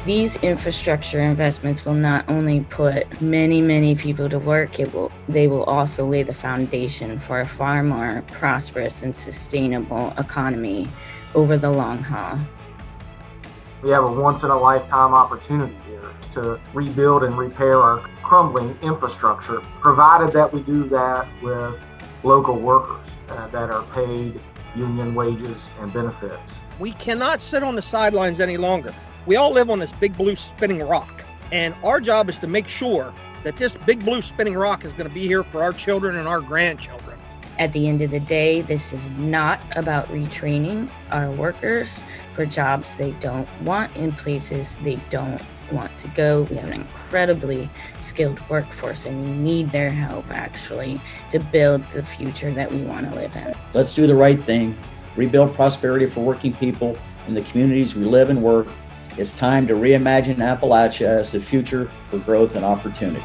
These infrastructure investments will not only put many, many people to work, they will also lay the foundation for a far more prosperous and sustainable economy over the long haul. We have a once-in-a-lifetime opportunity here to rebuild and repair our crumbling infrastructure, provided that we do that with local workers that are paid union wages and benefits. We cannot sit on the sidelines any longer. We all live on this big blue spinning rock, and our job is to make sure that this big blue spinning rock is going to be here for our children and our grandchildren. At the end of the day, this is not about retraining our workers for jobs they don't want in places they don't want to go. We have an incredibly skilled workforce, and we need their help actually to build the future that we want to live in. Let's do the right thing, rebuild prosperity for working people in the communities we live and work. It's time to reimagine Appalachia as the future for growth and opportunity.